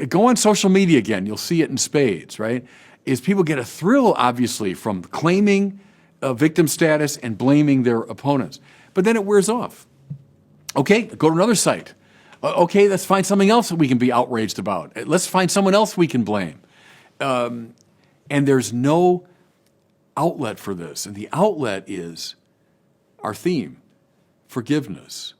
Go on social media again. You'll see it in spades, right? Is people get a thrill, obviously, from claiming victim status and blaming their opponents. But then it wears off. Okay, go to another site. Okay, let's find something else that we can be outraged about. Let's find someone else we can blame. And there's no outlet for this. And the outlet is our theme, forgiveness.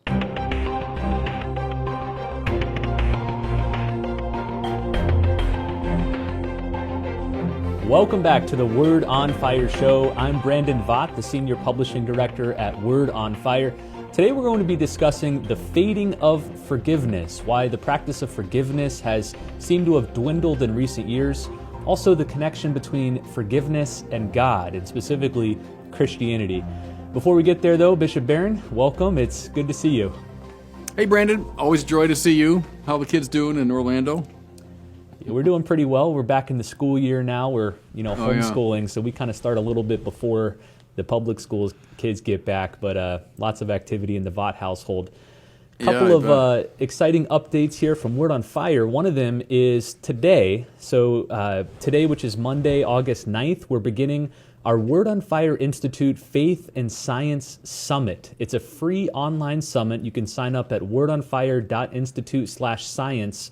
Welcome back to the Word on Fire show. I'm Brandon Vaught, the Senior Publishing Director at Word on Fire. Today we're going to be discussing the fading of forgiveness, why the practice of forgiveness has seemed to have dwindled in recent years, also the connection between forgiveness and God, and specifically Christianity. Before we get there though, Bishop Barron, welcome. It's good to see you. Hey Brandon, always a joy to see you. How are the kids doing in Orlando? We're doing pretty well. We're back in the school year now. We're, homeschooling, so we kind of start a little bit before the public schools kids get back, but lots of activity in the Vaught household. Couple of exciting updates here from Word on Fire. One of them is today. So today, which is Monday, August 9th, we're beginning our Word on Fire Institute Faith and Science Summit. It's a free online summit. You can sign up at wordonfire.institute/science.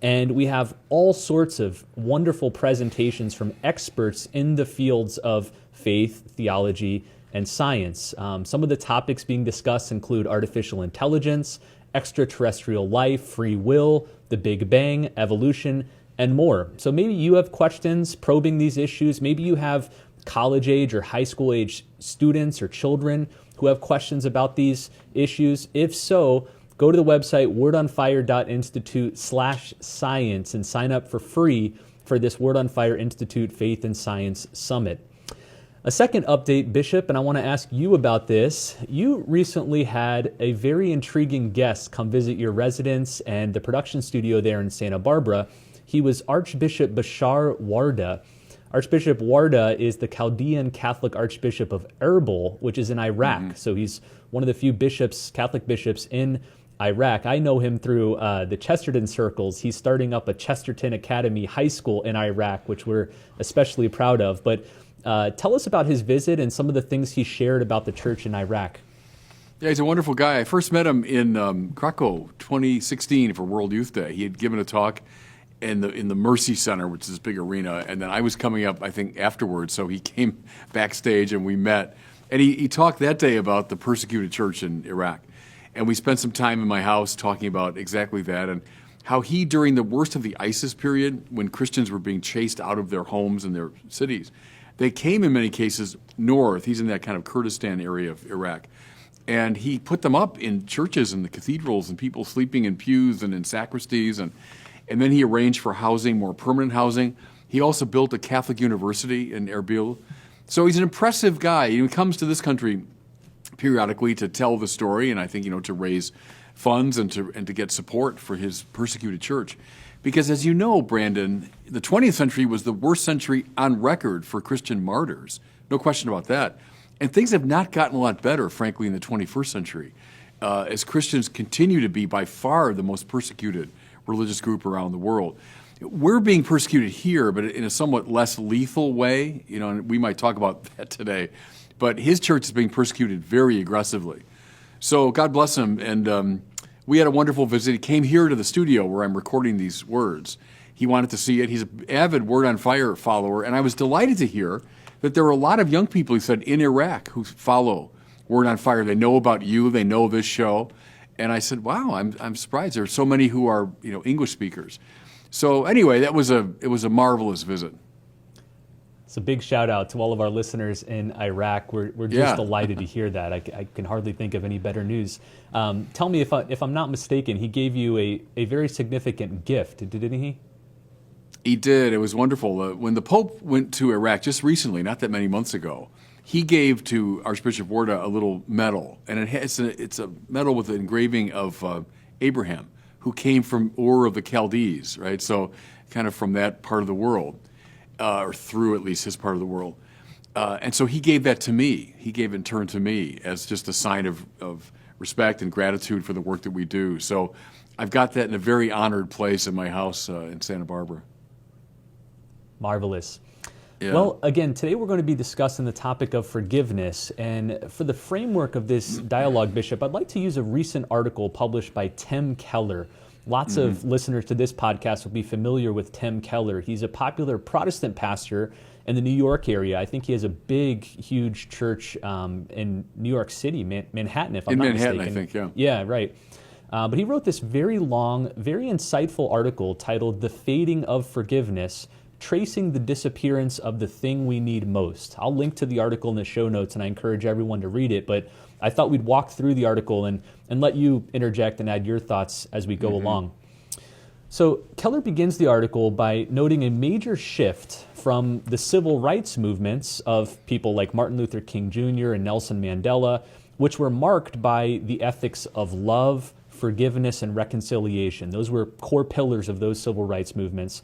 And we have all sorts of wonderful presentations from experts in the fields of faith, theology, and science. Some of the topics being discussed include artificial intelligence, extraterrestrial life, free will, the Big Bang, evolution, and more. So maybe you have questions probing these issues. Maybe you have college-age or high school-age students or children who have questions about these issues. If so, go to the website wordonfire.institute/science and sign up for free for this Word on Fire Institute Faith and Science Summit. A second update, Bishop, and I want to ask you about this. You recently had a very intriguing guest come visit your residence and the production studio there in Santa Barbara. He was Archbishop Bashar Warda. Archbishop Warda is the Chaldean Catholic Archbishop of Erbil, which is in Iraq. So he's one of the few bishops, Catholic bishops in Iraq. I know him through the Chesterton circles. He's starting up a Chesterton Academy High School in Iraq, which we're especially proud of. But tell us about his visit and some of the things he shared about the church in Iraq. Yeah, he's a wonderful guy. I first met him in Krakow, 2016 for World Youth Day. He had given a talk in the Mercy Center, which is this big arena, and then I was coming up, I think, afterwards, so he came backstage and we met. And he talked that day about the persecuted church in Iraq. And we spent some time in my house talking about exactly that and how he, during the worst of the ISIS period, when Christians were being chased out of their homes and their cities, they came in many cases north. He's in that kind of Kurdistan area of Iraq. And he put them up in churches and the cathedrals and people sleeping in pews and in sacristies. And then he arranged for housing, more permanent housing. He also built a Catholic university in Erbil. So he's an impressive guy. He comes to this country periodically to tell the story, and I think, to raise funds and to get support for his persecuted church. Because as you know, Brandon, the 20th century was the worst century on record for Christian martyrs. No question about that. And things have not gotten a lot better, frankly, in the 21st century, as Christians continue to be by far the most persecuted religious group around the world. We're being persecuted here, but in a somewhat less lethal way, and we might talk about that today. But his church is being persecuted very aggressively. So God bless him. And we had a wonderful visit. He came here to the studio where I'm recording these words. He wanted to see it. He's an avid Word on Fire follower. And I was delighted to hear that there are a lot of young people, he said, in Iraq who follow Word on Fire. They know about you. They know this show. And I said, wow, I'm surprised. There are so many who are English speakers. So anyway, it was a marvelous visit. It's a big shout out to all of our listeners in Iraq. We're just delighted to hear that. I can hardly think of any better news. Tell me if I'm not mistaken, he gave you a very significant gift, didn't he? He did. It was wonderful. When the Pope went to Iraq just recently, not that many months ago, he gave to Archbishop Warda a little medal, and it's a medal with an engraving of Abraham, who came from Ur of the Chaldees, right? So kind of from that part of the world. Or through at least his part of the world. And so he gave that to me. He gave in turn to me as just a sign of respect and gratitude for the work that we do. So I've got that in a very honored place in my house in Santa Barbara. Marvelous. Yeah. Well, again, today we're going to be discussing the topic of forgiveness. And for the framework of this dialogue, Bishop, I'd like to use a recent article published by Tim Keller. Lots of listeners to this podcast will be familiar with Tim Keller. He's a popular Protestant pastor in the New York area. I think he has a big, huge church in New York City, Manhattan, if I'm not mistaken. In Manhattan, I think, yeah. Yeah, right. But he wrote this very long, very insightful article titled "The Fading of Forgiveness, Tracing the Disappearance of the Thing We Need Most." I'll link to the article in the show notes, and I encourage everyone to read it. But I thought we'd walk through the article and let you interject and add your thoughts as we go along. So Keller begins the article by noting a major shift from the civil rights movements of people like Martin Luther King Jr. and Nelson Mandela, which were marked by the ethics of love, forgiveness, and reconciliation. Those were core pillars of those civil rights movements.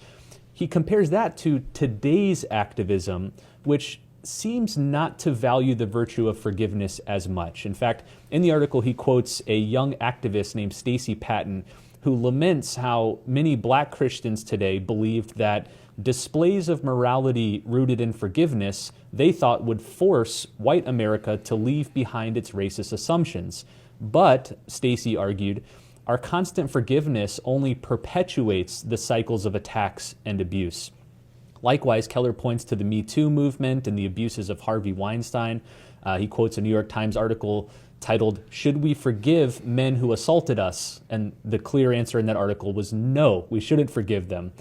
He compares that to today's activism, which seems not to value the virtue of forgiveness as much. In fact, in the article, he quotes a young activist named Stacey Patton, who laments how many black Christians today believed that displays of morality rooted in forgiveness they thought would force white America to leave behind its racist assumptions. But, Stacey argued, our constant forgiveness only perpetuates the cycles of attacks and abuse. Likewise, Keller points to the Me Too movement and the abuses of Harvey Weinstein. He quotes a New York Times article titled, "Should we forgive men who assaulted us?" And the clear answer in that article was no, we shouldn't forgive them.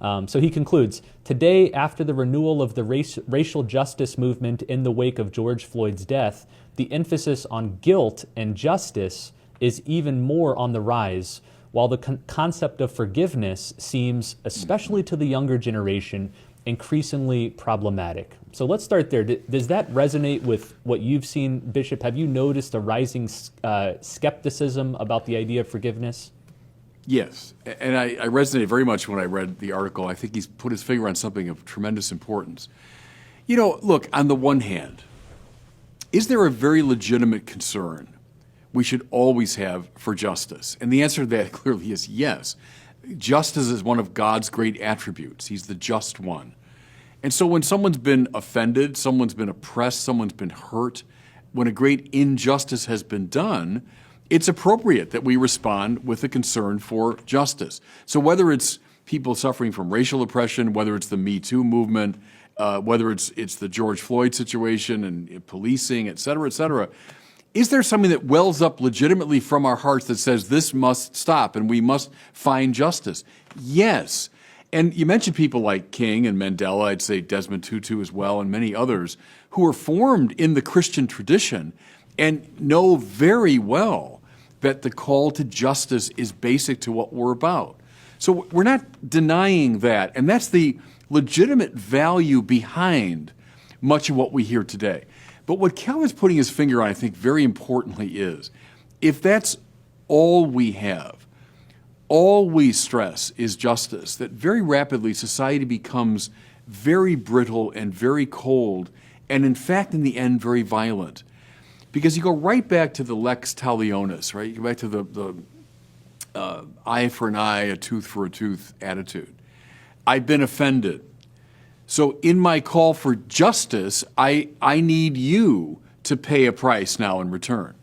So he concludes, today, after the renewal of the racial justice movement in the wake of George Floyd's death, the emphasis on guilt and justice is even more on the rise, while the concept of forgiveness seems, especially to the younger generation, increasingly problematic. So let's start there. Does that resonate with what you've seen, Bishop? Have you noticed a rising skepticism about the idea of forgiveness? Yes, and I resonated very much when I read the article. I think he's put his finger on something of tremendous importance. You know, look, on the one hand, is there a very legitimate concern we should always have for justice? And the answer to that clearly is yes. Justice is one of God's great attributes. He's the just one. And so when someone's been offended, someone's been oppressed, someone's been hurt, when a great injustice has been done, it's appropriate that we respond with a concern for justice. So whether it's people suffering from racial oppression, whether it's the Me Too movement, whether it's the George Floyd situation and policing, et cetera, is there something that wells up legitimately from our hearts that says this must stop and we must find justice? Yes. And you mentioned people like King and Mandela, I'd say Desmond Tutu as well, and many others who were formed in the Christian tradition and know very well that the call to justice is basic to what we're about. So we're not denying that, and that's the legitimate value behind much of what we hear today. But what Keller's putting his finger on, I think, very importantly is, if that's all we have, all we stress is justice, that very rapidly society becomes very brittle and very cold, and in fact, in the end, very violent. Because you go right back to the lex talionis, right? You go back to the eye for an eye, a tooth for a tooth attitude. I've been offended. So in my call for justice, I need you to pay a price now in return.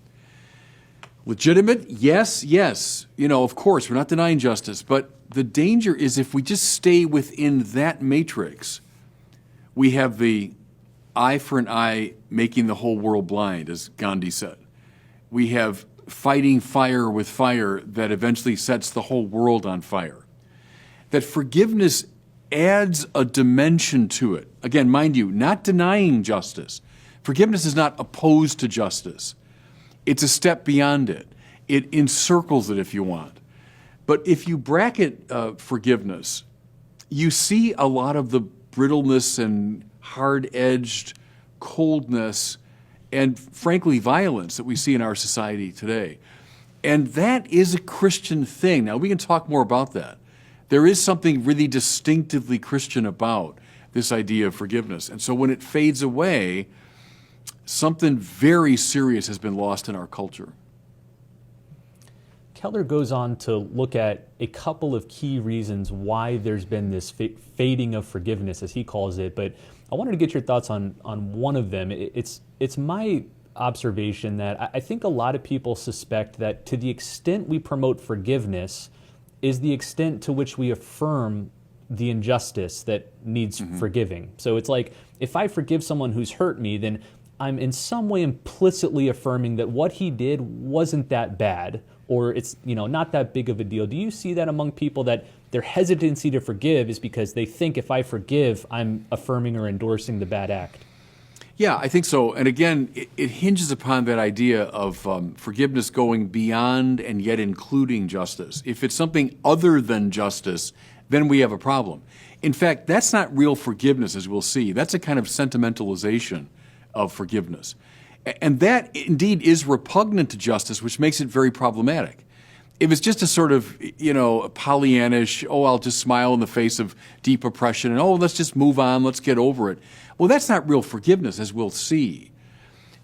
Legitimate? Yes. You know, of course, we're not denying justice, but the danger is if we just stay within that matrix, we have the eye for an eye making the whole world blind, as Gandhi said. We have fighting fire with fire that eventually sets the whole world on fire. That forgiveness adds a dimension to it. Again, mind you, not denying justice. Forgiveness is not opposed to justice. It's a step beyond it. It encircles it if you want. But if you bracket forgiveness, you see a lot of the brittleness and hard-edged coldness and, frankly, violence that we see in our society today. And that is a Christian thing. Now, we can talk more about that. There is something really distinctively Christian about this idea of forgiveness. And so when it fades away, something very serious has been lost in our culture. Keller goes on to look at a couple of key reasons why there's been this fading of forgiveness, as he calls it. But I wanted to get your thoughts on one of them. It's my observation that I think a lot of people suspect that to the extent we promote forgiveness is the extent to which we affirm the injustice that needs forgiving. So it's like, if I forgive someone who's hurt me, then I'm in some way implicitly affirming that what he did wasn't that bad, or it's not that big of a deal. Do you see that among people, that their hesitancy to forgive is because they think if I forgive, I'm affirming or endorsing the bad act? Yeah, I think so. And again, it hinges upon that idea of forgiveness going beyond and yet including justice. If it's something other than justice, then we have a problem. In fact, that's not real forgiveness, as we'll see. That's a kind of sentimentalization of forgiveness. And that indeed is repugnant to justice, which makes it very problematic. If it's just a sort of, Pollyannish, I'll just smile in the face of deep oppression, and let's just move on, let's get over it. Well, that's not real forgiveness, as we'll see.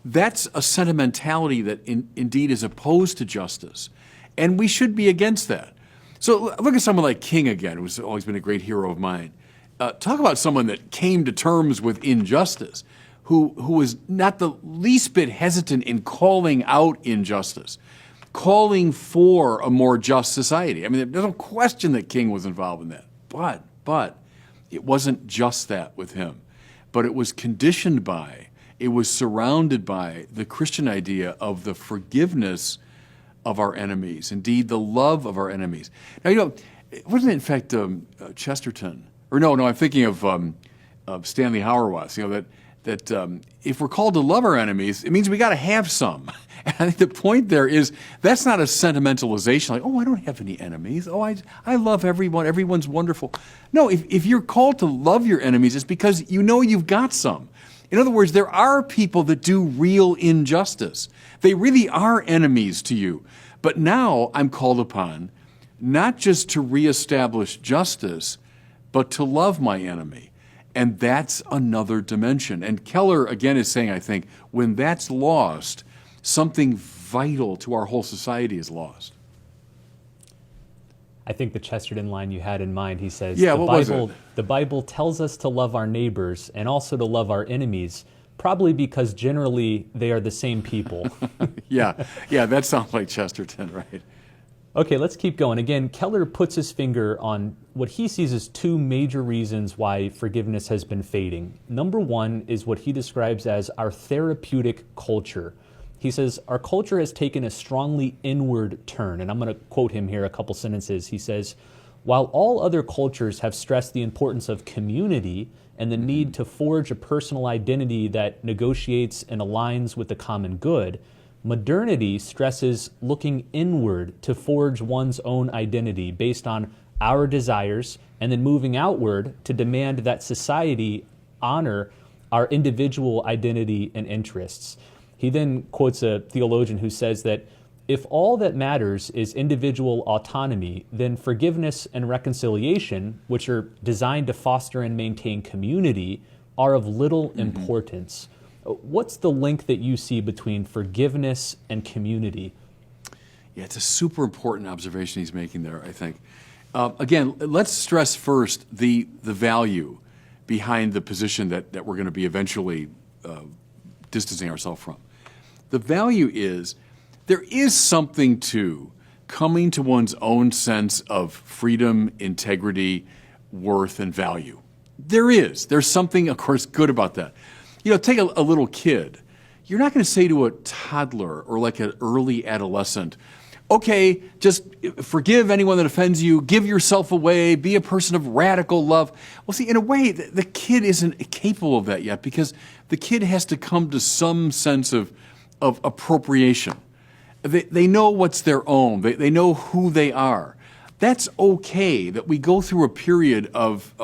That's a sentimentality that indeed is opposed to justice, and we should be against that. So look at someone like King again, who's always been a great hero of mine. Talk about someone that came to terms with injustice, who was not the least bit hesitant in calling out injustice, calling for a more just society. I mean, there's no question that King was involved in that. But it wasn't just that with him. But it was conditioned by, it was surrounded by the Christian idea of the forgiveness of our enemies, indeed the love of our enemies. Now, wasn't it in fact Chesterton? Or no, I'm thinking of Stanley Hauerwas, that if we're called to love our enemies, it means we got to have some. And I think the point there is that's not a sentimentalization, like, I don't have any enemies. I love everyone. Everyone's wonderful. No, if you're called to love your enemies, it's because you've got some. In other words, there are people that do real injustice. They really are enemies to you. But now I'm called upon not just to reestablish justice, but to love my enemy. And that's another dimension. And Keller, again, is saying, I think, when that's lost, something vital to our whole society is lost. I think the Chesterton line you had in mind, he says, the Bible tells us to love our neighbors and also to love our enemies, probably because generally they are the same people. Yeah, that sounds like Chesterton, right? Okay, let's keep going. Again, Keller puts his finger on what he sees as two major reasons why forgiveness has been fading. Number one is what he describes as our therapeutic culture. He says, our culture has taken a strongly inward turn. And I'm going to quote him here a couple sentences. He says, while all other cultures have stressed the importance of community and the need to forge a personal identity that negotiates and aligns with the common good, modernity stresses looking inward to forge one's own identity based on our desires and then moving outward to demand that society honor our individual identity and interests. He then quotes a theologian who says that if all that matters is individual autonomy, then forgiveness and reconciliation, which are designed to foster and maintain community, are of little importance. What's the link that you see between forgiveness and community? Yeah, it's a super important observation he's making there, I think. Again, let's stress first the value behind the position that we're going to be eventually distancing ourselves from. The value is there is something to coming to one's own sense of freedom, integrity, worth, and value. There is. There's something, of course, good about that. Take a little kid. You're not going to say to a toddler or like an early adolescent, okay, just forgive anyone that offends you, give yourself away, be a person of radical love. Well, see, in a way, the kid isn't capable of that yet because the kid has to come to some sense of appropriation. They know what's their own. They know who they are. That's okay that we go through a period of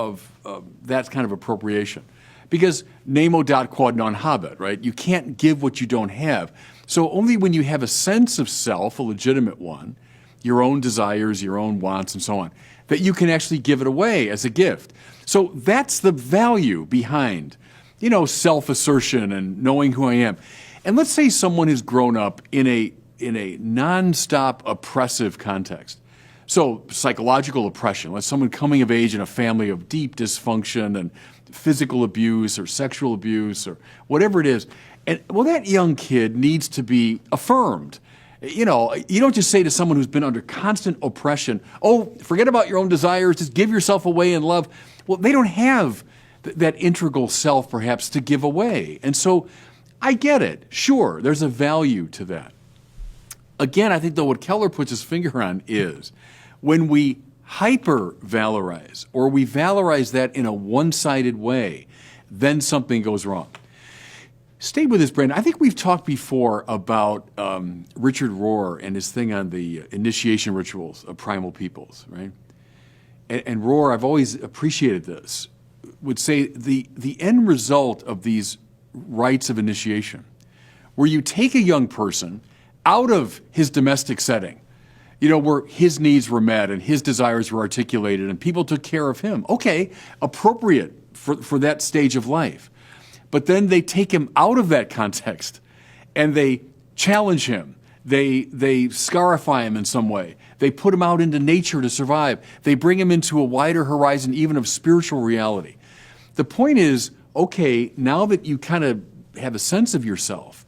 that kind of appropriation. Because nemo dat quod non habet, right? You can't give what you don't have. So only when you have a sense of self, a legitimate one, your own desires, your own wants, and so on, that you can actually give it away as a gift. So that's the value behind, self-assertion and knowing who I am. And let's say someone has grown up in a nonstop oppressive context. So psychological oppression, like someone coming of age in a family of deep dysfunction and physical abuse or sexual abuse or whatever it is. And well, that young kid needs to be affirmed. You know, you don't just say to someone who's been under constant oppression, oh, forget about your own desires, just give yourself away in love. Well, they don't have that integral self, perhaps, to give away. And so I get it. Sure, there's a value to that. Again, I think, though, what Keller puts his finger on is when we hyper-valorize or we valorize that in a one-sided way, then something goes wrong. Stay with us, Brandon. I think we've talked before about Richard Rohr and his thing on the initiation rituals of primal peoples, right? And Rohr, I've always appreciated this, would say the end result of these rites of initiation, where you take a young person out of his domestic setting, you know, where his needs were met and his desires were articulated and people took care of him. Okay, appropriate for that stage of life. But then they take him out of that context and they challenge him. They scarify him in some way. They put him out into nature to survive. They bring him into a wider horizon even of spiritual reality. The point is, okay, now that you kind of have a sense of yourself,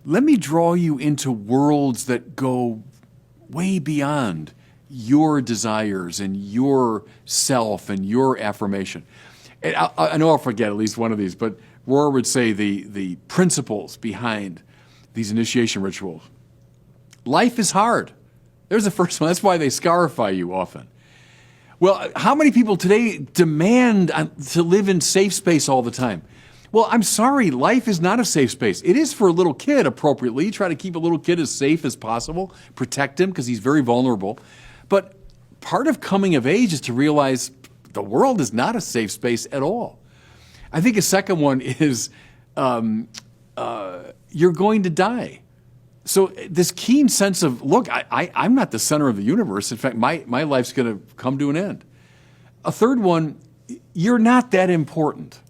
let me draw you into worlds that go way beyond your desires and your self and your affirmation. And I know I'll forget at least one of these, but Rohr would say the principles behind these initiation rituals. Life is hard. There's the first one. That's why they scarify you often. Well, how many people today demand to live in safe space all the time? Well, I'm sorry, life is not a safe space. It is for a little kid appropriately. You try to keep a little kid as safe as possible, protect him because he's very vulnerable. But part of coming of age is to realize the world is not a safe space at all. I think a second one is you're going to die. So this keen sense of, look, I'm not the center of the universe. In fact, my life's going to come to an end. A third one, you're not that important,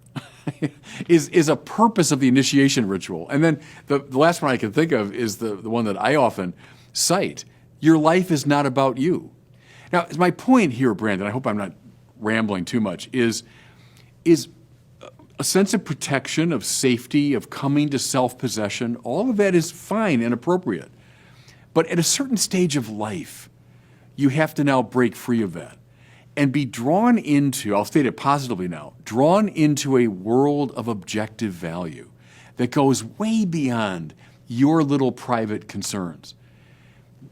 is a purpose of the initiation ritual. And then the last one I can think of is the one that I often cite. Your life is not about you. Now, my point here, Brandon, I hope I'm not rambling too much, is a sense of protection, of safety, of coming to self-possession. All of that is fine and appropriate. But at a certain stage of life, you have to now break free of that and be drawn into, I'll state it positively now, drawn into a world of objective value that goes way beyond your little private concerns.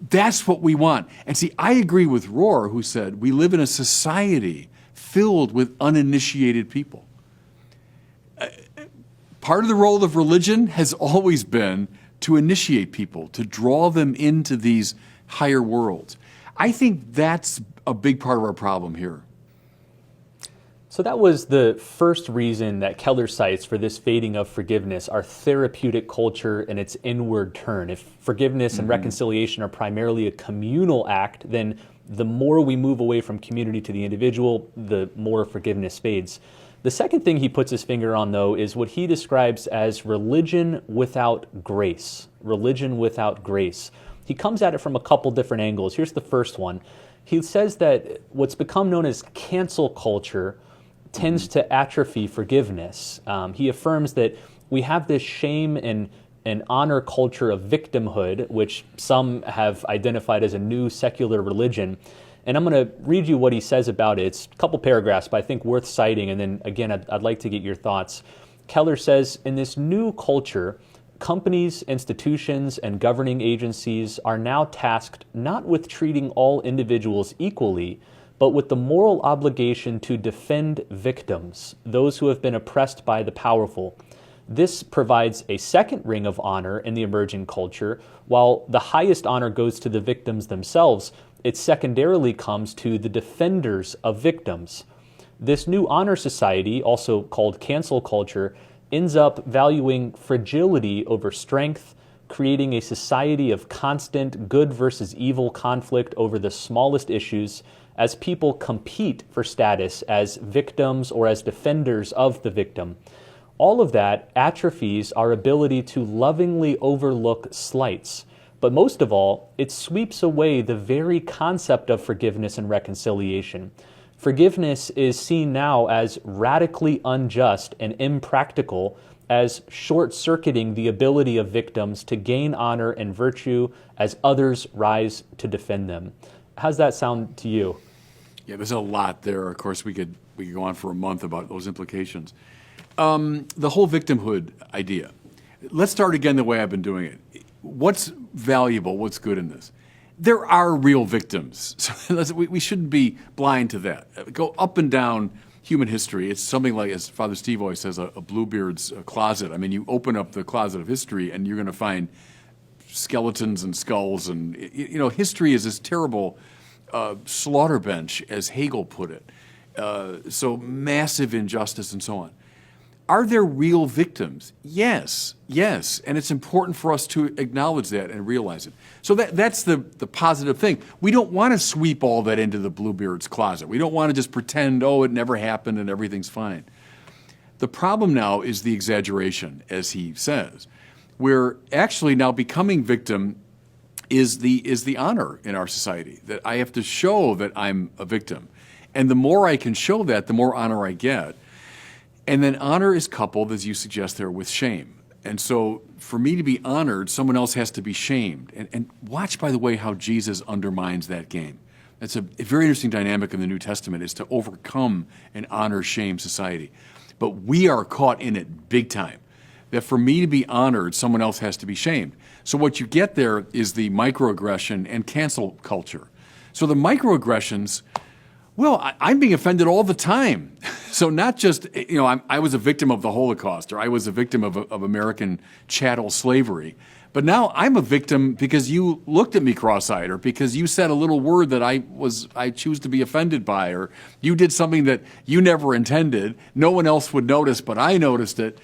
That's what we want. And see, I agree with Rohr, who said we live in a society filled with uninitiated people. Part of the role of religion has always been to initiate people, to draw them into these higher worlds. I think that's a big part of our problem here. So that was the first reason that Keller cites for this fading of forgiveness, our therapeutic culture and its inward turn. If forgiveness and reconciliation are primarily a communal act, then the more we move away from community to the individual, the more forgiveness fades. The second thing he puts his finger on, though, is what he describes as religion without grace. Religion without grace. He comes at it from a couple different angles. Here's the first one. He says that what's become known as cancel culture tends to atrophy forgiveness. He affirms that we have this shame and honor culture of victimhood, which some have identified as a new secular religion. And I'm going to read you what he says about it. It's a couple paragraphs, but I think worth citing. And then again, I'd like to get your thoughts. Keller says, in this new culture, companies, institutions, and governing agencies are now tasked not with treating all individuals equally, but with the moral obligation to defend victims, those who have been oppressed by the powerful. This provides a second ring of honor in the emerging culture. While the highest honor goes to the victims themselves, it secondarily comes to the defenders of victims. This new honor society, also called cancel culture, ends up valuing fragility over strength, creating a society of constant good versus evil conflict over the smallest issues as people compete for status as victims or as defenders of the victim. All of that atrophies our ability to lovingly overlook slights, But most of all, it sweeps away the very concept of forgiveness and reconciliation. Forgiveness is seen now as radically unjust and impractical, as short-circuiting the ability of victims to gain honor and virtue as others rise to defend them. How's that sound to you? Yeah, there's a lot there. Of course, we could go on for a month about those implications. The whole victimhood idea. Let's start again the way I've been doing it. What's valuable? What's good in this? There are real victims. So we shouldn't be blind to that. Go up and down human history. It's something like, as Father Steve always says, a Bluebeard's closet. I mean, you open up the closet of history and you're going to find skeletons and skulls. And, history is this terrible slaughter bench, as Hegel put it. So massive injustice and so on. Are there real victims? Yes. And it's important for us to acknowledge that and realize it. So that's the positive thing. We don't want to sweep all that into the Bluebeard's closet. We don't want to just pretend, it never happened and everything's fine. The problem now is the exaggeration, as he says. We're actually now becoming victim is the honor in our society, that I have to show that I'm a victim. And the more I can show that, the more honor I get. And then honor is coupled, as you suggest there, with shame. And so for me to be honored, someone else has to be shamed. And watch, by the way, how Jesus undermines that game. That's a very interesting dynamic in the New Testament, is to overcome an honor-shame society. But we are caught in it big time, that for me to be honored, someone else has to be shamed. So what you get there is the microaggression and cancel culture. So the microaggressions, I'm being offended all the time. So not just, I was a victim of the Holocaust, or I was a victim of American chattel slavery, but now I'm a victim because you looked at me cross-eyed, or because you said a little word that I choose to be offended by, or you did something that you never intended. No one else would notice, but I noticed it.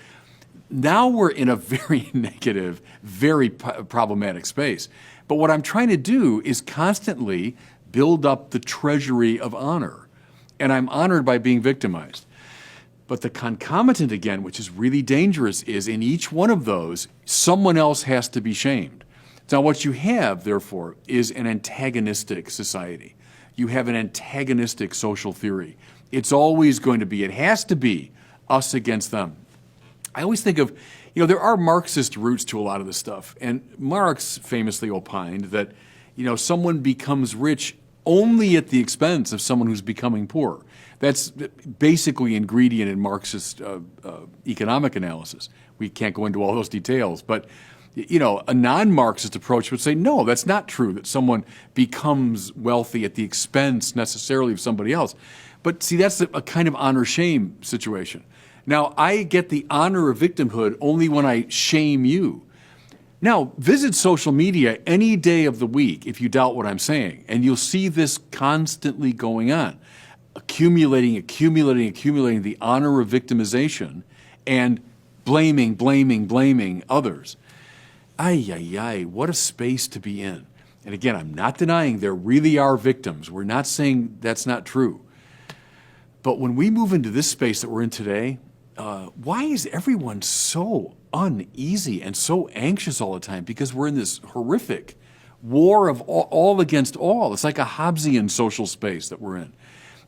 Now we're in a very negative, very problematic space. But what I'm trying to do is constantly build up the treasury of honor. And I'm honored by being victimized. But the concomitant, again, which is really dangerous, is in each one of those, someone else has to be shamed. Now, what you have, therefore, is an antagonistic society. You have an antagonistic social theory. It's always going to be, it has to be, us against them. I always think of, there are Marxist roots to a lot of this stuff. And Marx famously opined that, someone becomes rich only at the expense of someone who's becoming poor. That's basically ingredient in Marxist economic analysis. We can't go into all those details, but a non-Marxist approach would say, no, that's not true, that someone becomes wealthy at the expense necessarily of somebody else. But see, that's a kind of honor-shame situation. Now, I get the honor of victimhood only when I shame you. Now, visit social media any day of the week if you doubt what I'm saying, and you'll see this constantly going on, accumulating the honor of victimization and blaming others. What a space to be in. And again, I'm not denying there really are victims. We're not saying that's not true. But when we move into this space that we're in today, why is everyone so uneasy and so anxious all the time? Because we're in this horrific war of all against all. It's like a Hobbesian social space that we're in.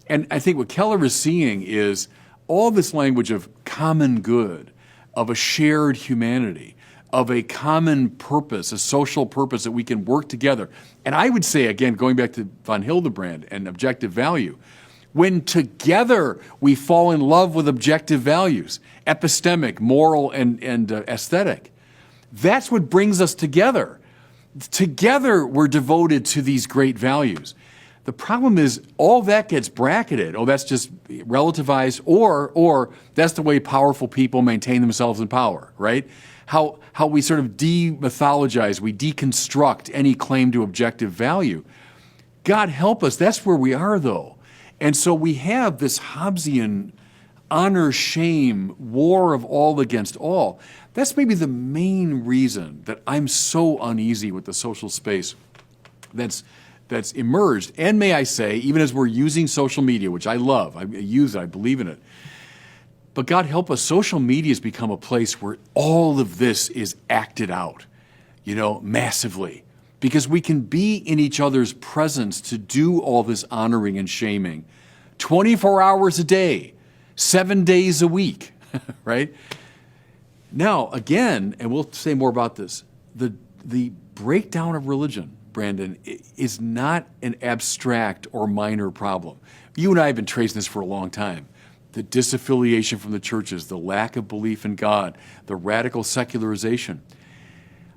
And I think what Keller is seeing is all this language of common good, of a shared humanity, of a common purpose, a social purpose that we can work together. And I would say, again, going back to von Hildebrand and objective value, when together we fall in love with objective values, epistemic, moral, and aesthetic, that's what brings us together. Together we're devoted to these great values. The problem is all that gets bracketed. That's just relativized, or that's the way powerful people maintain themselves in power, right? How we sort of demythologize, we deconstruct any claim to objective value. God help us, that's where we are though. And so we have this Hobbesian honor-shame war of all against all. That's maybe the main reason that I'm so uneasy with the social space that's emerged. And may I say, even as we're using social media, which I love, I use it, I believe in it, but God help us, social media has become a place where all of this is acted out, massively. because we can be in each other's presence to do all this honoring and shaming 24 hours a day, 7 days a week, right? Now, again, and we'll say more about this, the breakdown of religion, Brandon, is not an abstract or minor problem. You and I have been tracing this for a long time. The disaffiliation from the churches, the lack of belief in God, the radical secularization.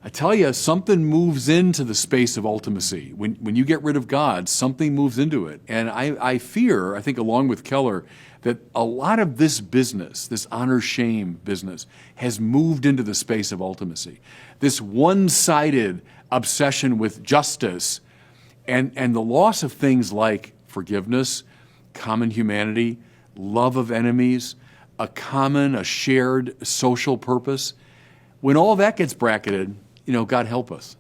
I tell you, something moves into the space of ultimacy. When you get rid of God, something moves into it. And I fear, I think along with Keller, that a lot of this business, this honor-shame business, has moved into the space of ultimacy. This one-sided obsession with justice and the loss of things like forgiveness, common humanity, love of enemies, a shared social purpose. When all that gets bracketed, God help us.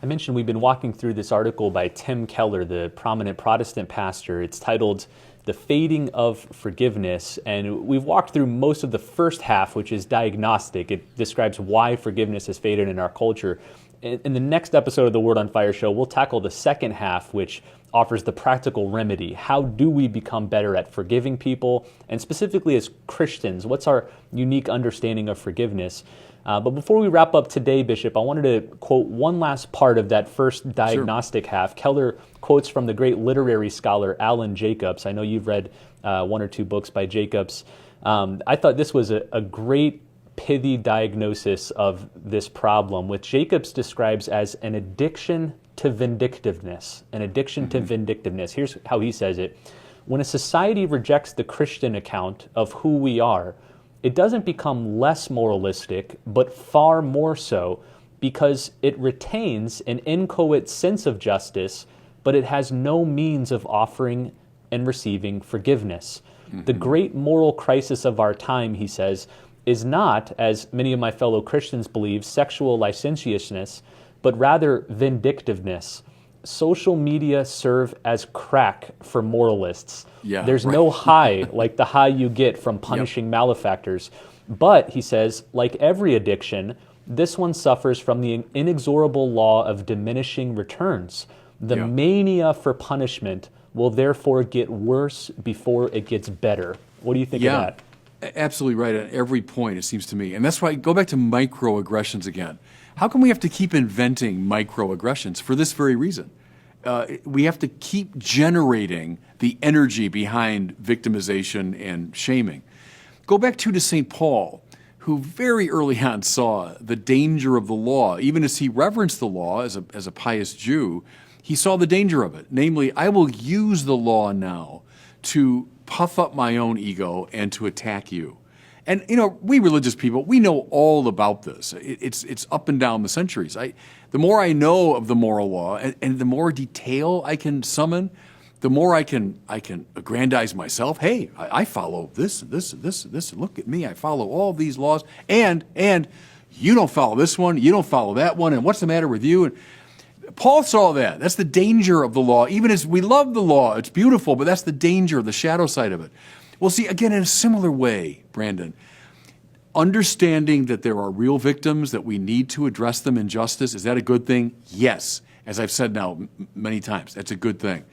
I mentioned we've been walking through this article by Tim Keller, the prominent Protestant pastor. It's titled The Fading of Forgiveness, and we've walked through most of the first half, which is diagnostic. It describes why forgiveness has faded in our culture. In the next episode of the Word on Fire show, we'll tackle the second half, which offers the practical remedy. How do we become better at forgiving people? And specifically as Christians, what's our unique understanding of forgiveness? But before we wrap up today, Bishop, I wanted to quote one last part of that first diagnostic half. Keller quotes from the great literary scholar Alan Jacobs. I know you've read one or two books by Jacobs. I thought this was a great pithy diagnosis of this problem, which Jacobs describes as an addiction to vindictiveness. An addiction to vindictiveness. Here's how he says it. When a society rejects the Christian account of who we are, it doesn't become less moralistic, but far more so, because it retains an inchoate sense of justice, but it has no means of offering and receiving forgiveness. The great moral crisis of our time, he says, is not, as many of my fellow Christians believe, sexual licentiousness, but rather vindictiveness. Social media serve as crack for moralists. There's no high like the high you get from punishing malefactors. But, he says, like every addiction, this one suffers from the inexorable law of diminishing returns. The mania for punishment will therefore get worse before it gets better. What do you think of that? Absolutely right at every point, it seems to me. And that's why, go back to microaggressions again. How come we have to keep inventing microaggressions? For this very reason. We have to keep generating the energy behind victimization and shaming. Go back to St. Paul, who very early on saw the danger of the law. Even as he reverenced the law as a pious Jew, he saw the danger of it. Namely, I will use the law now to puff up my own ego and to attack you. And, we religious people, we know all about this. It's up and down the centuries. The more I know of the moral law and the more detail I can summon, the more I can aggrandize myself. Hey, I follow this. Look at me. I follow all these laws. And you don't follow this one. You don't follow that one. And what's the matter with you? And Paul saw that. That's the danger of the law. Even as we love the law, it's beautiful, but that's the danger, the shadow side of it. Well, see, again, in a similar way, Brandon, understanding that there are real victims, that we need to address them in justice, is that a good thing? Yes. As I've said now many times, that's a good thing.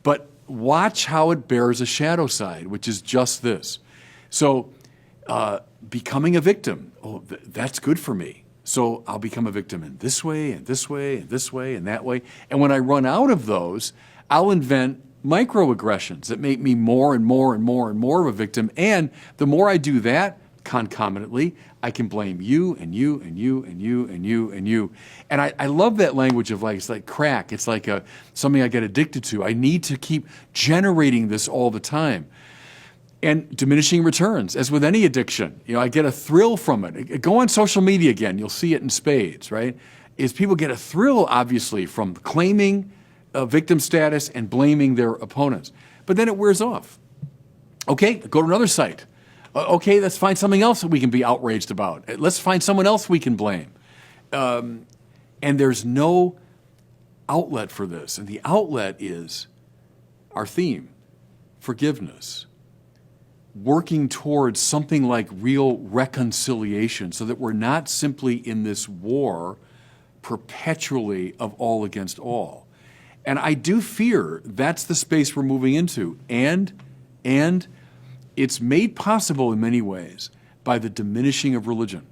But watch how it bears a shadow side, which is just this. So becoming a victim, that's good for me. So I'll become a victim in this way, and this way, and this way, and that way. And when I run out of those, I'll invent microaggressions that make me more and more and more and more of a victim. And the more I do that, concomitantly, I can blame you and you and you and you and you and you. And I love that language of it's like crack. It's like something I get addicted to. I need to keep generating this all the time. And diminishing returns, as with any addiction. I get a thrill from it. Go on social media again. You'll see it in spades, right? Is people get a thrill, obviously, from claiming victim status and blaming their opponents. But then it wears off. Okay, go to another site. Okay, let's find something else that we can be outraged about. Let's find someone else we can blame. And there's no outlet for this. And the outlet is our theme, forgiveness. Working towards something like real reconciliation so that we're not simply in this war perpetually of all against all. And I do fear that's the space we're moving into. And it's made possible in many ways by the diminishing of religion.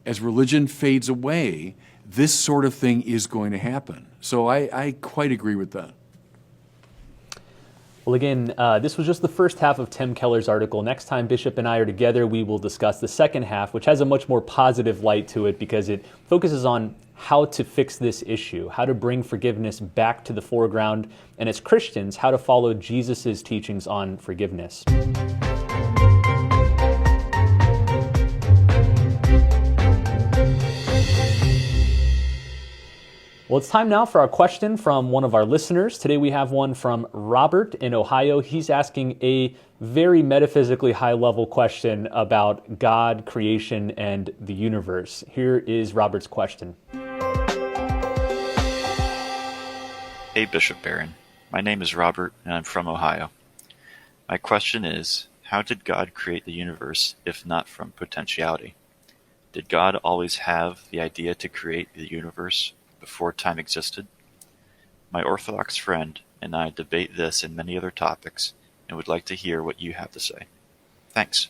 As religion fades away, this sort of thing is going to happen. So I quite agree with that. Well, again, this was just the first half of Tim Keller's article. Next time Bishop and I are together, we will discuss the second half, which has a much more positive light to it because it focuses on how to fix this issue, how to bring forgiveness back to the foreground, and as Christians, how to follow Jesus' teachings on forgiveness. Well, it's time now for our question from one of our listeners. Today we have one from Robert in Ohio. He's asking a very metaphysically high-level question about God, creation, and the universe. Here is Robert's question. Hey, Bishop Barron. My name is Robert, and I'm from Ohio. My question is, how did God create the universe if not from potentiality? Did God always have the idea to create the universe before time existed? My Orthodox friend and I debate this and many other topics and would like to hear what you have to say. Thanks.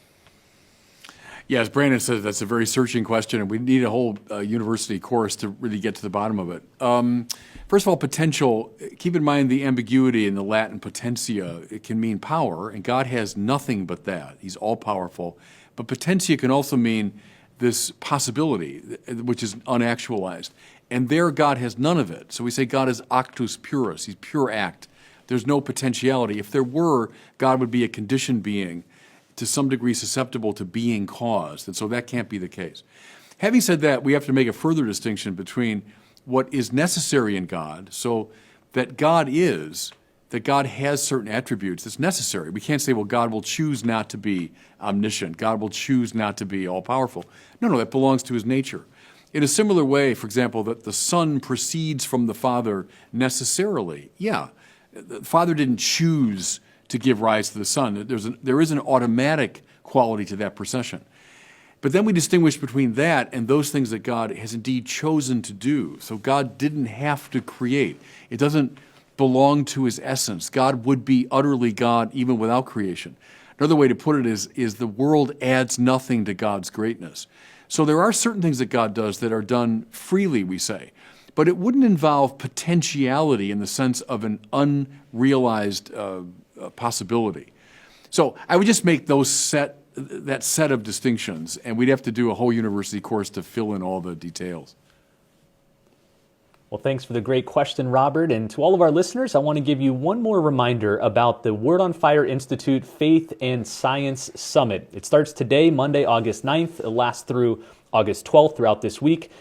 Yeah, as Brandon says, that's a very searching question, and we need a whole university course to really get to the bottom of it. First of all, potential, keep in mind the ambiguity in the Latin potentia. It can mean power, and God has nothing but that. He's all-powerful. But potentia can also mean this possibility, which is unactualized. And there God has none of it. So we say God is actus purus. He's pure act. There's no potentiality. If there were, God would be a conditioned being, to some degree susceptible to being caused. And so that can't be the case. Having said that, we have to make a further distinction between what is necessary in God, so that God has certain attributes that's necessary. We can't say, well, God will choose not to be omniscient. God will choose not to be all-powerful. No, that belongs to his nature. In a similar way, for example, that the Son proceeds from the Father necessarily. Yeah, the Father didn't choose to give rise to the Son. There is an automatic quality to that procession. But then we distinguish between that and those things that God has indeed chosen to do. So God didn't have to create. It doesn't belong to his essence. God would be utterly God even without creation. Another way to put it is the world adds nothing to God's greatness. So there are certain things that God does that are done freely, we say. But it wouldn't involve potentiality in the sense of an unrealized possibility. So I would just make that set of distinctions, and we'd have to do a whole university course to fill in all the details. Well, thanks for the great question, Robert. And to all of our listeners, I want to give you one more reminder about the Word on Fire Institute Faith and Science Summit. It starts today, Monday, August 9th. It lasts through August 12th throughout this week.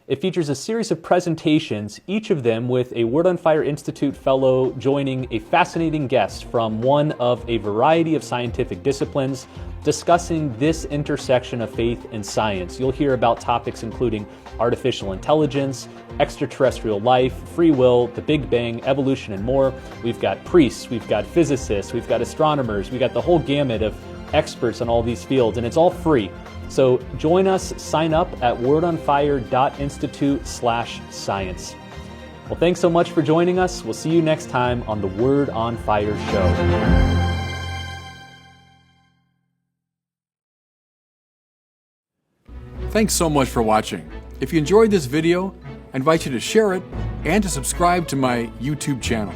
It features a series of presentations, each of them with a Word on Fire Institute fellow joining a fascinating guest from one of a variety of scientific disciplines, discussing this intersection of faith and science. You'll hear about topics including artificial intelligence, extraterrestrial life, free will, the Big Bang, evolution, and more. We've got priests, we've got physicists, we've got astronomers, we've got the whole gamut of experts on all these fields, and it's all free. So join us, sign up at wordonfire.institute/science. Well, thanks so much for joining us. We'll see you next time on the Word on Fire show. Thanks so much for watching. If you enjoyed this video, I invite you to share it and to subscribe to my YouTube channel.